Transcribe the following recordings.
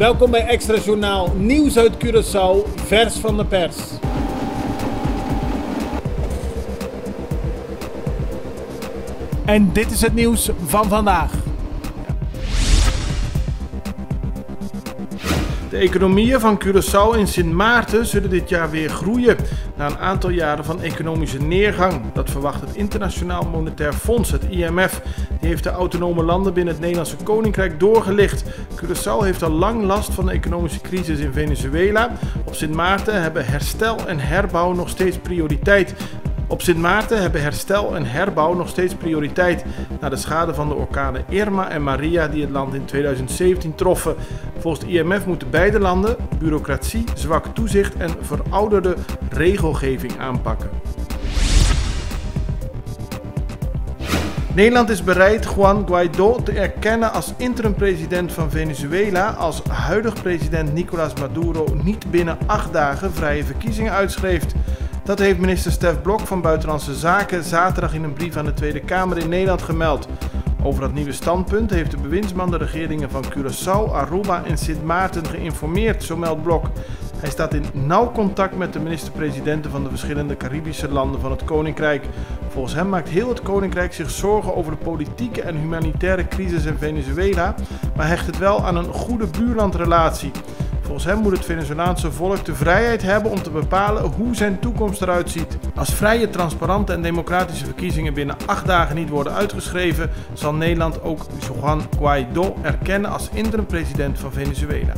Welkom bij Extra Journaal, nieuws uit Curaçao, vers van de pers. En dit is het nieuws van vandaag. De economieën van Curaçao en Sint Maarten zullen dit jaar weer groeien. Na een aantal jaren van economische neergang. Dat verwacht het Internationaal Monetair Fonds, het IMF. Die heeft de autonome landen binnen het Nederlandse Koninkrijk doorgelicht. Curaçao heeft al lang last van de economische crisis in Venezuela. Op Sint Maarten hebben herstel en herbouw nog steeds prioriteit. Na de schade van de orkanen Irma en Maria die het land in 2017 troffen. Volgens het IMF moeten beide landen bureaucratie, zwak toezicht en verouderde regelgeving aanpakken. Nederland is bereid Juan Guaidó te erkennen als interim-president van Venezuela als huidig president Nicolás Maduro niet binnen 8 dagen vrije verkiezingen uitschreef. Dat heeft minister Stef Blok van Buitenlandse Zaken zaterdag in een brief aan de Tweede Kamer in Nederland gemeld. Over dat nieuwe standpunt heeft de bewindsman de regeringen van Curaçao, Aruba en Sint Maarten geïnformeerd, zo meldt Blok. Hij staat in nauw contact met de minister-presidenten van de verschillende Caribische landen van het Koninkrijk. Volgens hem maakt heel het Koninkrijk zich zorgen over de politieke en humanitaire crisis in Venezuela, maar hecht het wel aan een goede buurlandrelatie. Volgens hem moet het Venezolaanse volk de vrijheid hebben om te bepalen hoe zijn toekomst eruit ziet. Als vrije, transparante en democratische verkiezingen binnen 8 dagen niet worden uitgeschreven, zal Nederland ook Juan Guaidó erkennen als interim-president van Venezuela.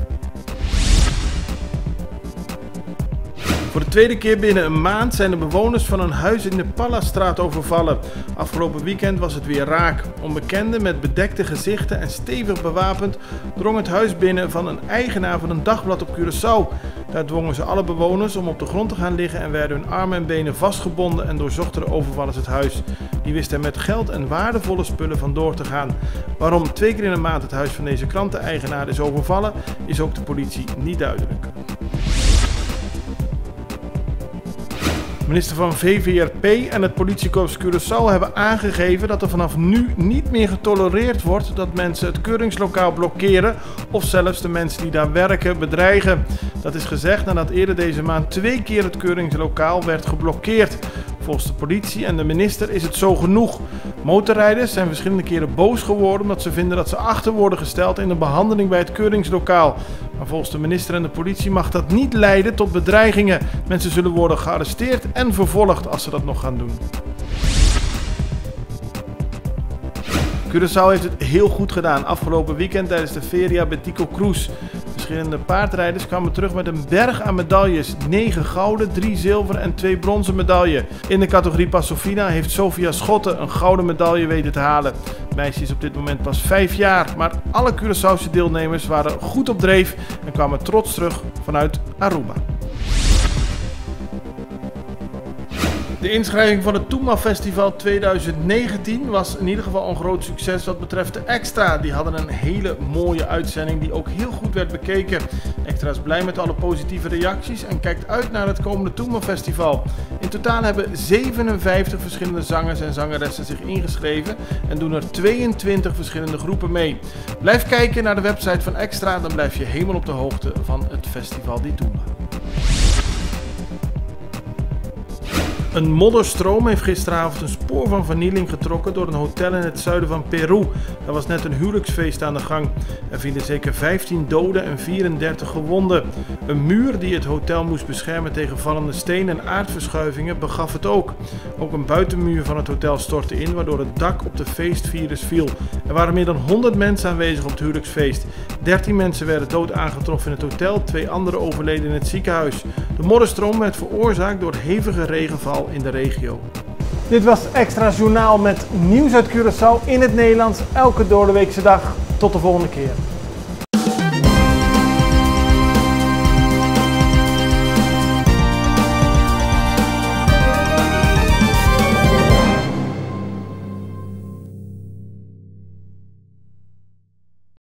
Voor de tweede keer binnen een maand zijn de bewoners van een huis in de Pallasstraat overvallen. Afgelopen weekend was het weer raak. Onbekenden met bedekte gezichten en stevig bewapend drong het huis binnen van een eigenaar van een dagblad op Curaçao. Daar dwongen ze alle bewoners om op de grond te gaan liggen en werden hun armen en benen vastgebonden en doorzochten de overvallers het huis. Die wisten er met geld en waardevolle spullen vandoor te gaan. Waarom 2 keer in een maand het huis van deze kranteneigenaar is overvallen, is ook de politie niet duidelijk. Minister van VVRP en het politiekorps Curaçao hebben aangegeven dat er vanaf nu niet meer getolereerd wordt dat mensen het keuringslokaal blokkeren of zelfs de mensen die daar werken bedreigen. Dat is gezegd nadat eerder deze maand 2 keer het keuringslokaal werd geblokkeerd. Volgens de politie en de minister is het zo genoeg. Motorrijders zijn verschillende keren boos geworden omdat ze vinden dat ze achter worden gesteld in de behandeling bij het keuringslokaal. Maar volgens de minister en de politie mag dat niet leiden tot bedreigingen. Mensen zullen worden gearresteerd en vervolgd als ze dat nog gaan doen. Curaçao heeft het heel goed gedaan afgelopen weekend tijdens de Feria Betico Cruz. Verschillende paardrijders kwamen terug met een berg aan medailles. 9 gouden, 3 zilveren en 2 bronzen medailles. In de categorie Passofina heeft Sofia Schotten een gouden medaille weten te halen. Het meisje is op dit moment pas 5 jaar, maar alle Curaçaose deelnemers waren goed op dreef en kwamen trots terug vanuit Aruba. De inschrijving van het Toema Festival 2019 was in ieder geval een groot succes wat betreft de Extra. Die hadden een hele mooie uitzending die ook heel goed werd bekeken. Extra is blij met alle positieve reacties en kijkt uit naar het komende Toema Festival. In totaal hebben 57 verschillende zangers en zangeressen zich ingeschreven en doen er 22 verschillende groepen mee. Blijf kijken naar de website van Extra, dan blijf je helemaal op de hoogte van het festival di Toema. Een modderstroom heeft gisteravond een spoor van vernieling getrokken door een hotel in het zuiden van Peru. Er was net een huwelijksfeest aan de gang. Er vielen zeker 15 doden en 34 gewonden. Een muur die het hotel moest beschermen tegen vallende stenen en aardverschuivingen begaf het ook. Ook een buitenmuur van het hotel stortte in, waardoor het dak op de feestvirus viel. Er waren meer dan 100 mensen aanwezig op het huwelijksfeest. 13 mensen werden dood aangetroffen in het hotel, 2 anderen overleden in het ziekenhuis. De modderstroom werd veroorzaakt door hevige regenval in de regio. Dit was Extra Journaal met nieuws uit Curaçao in het Nederlands, elke doordeweekse dag. Tot de volgende keer.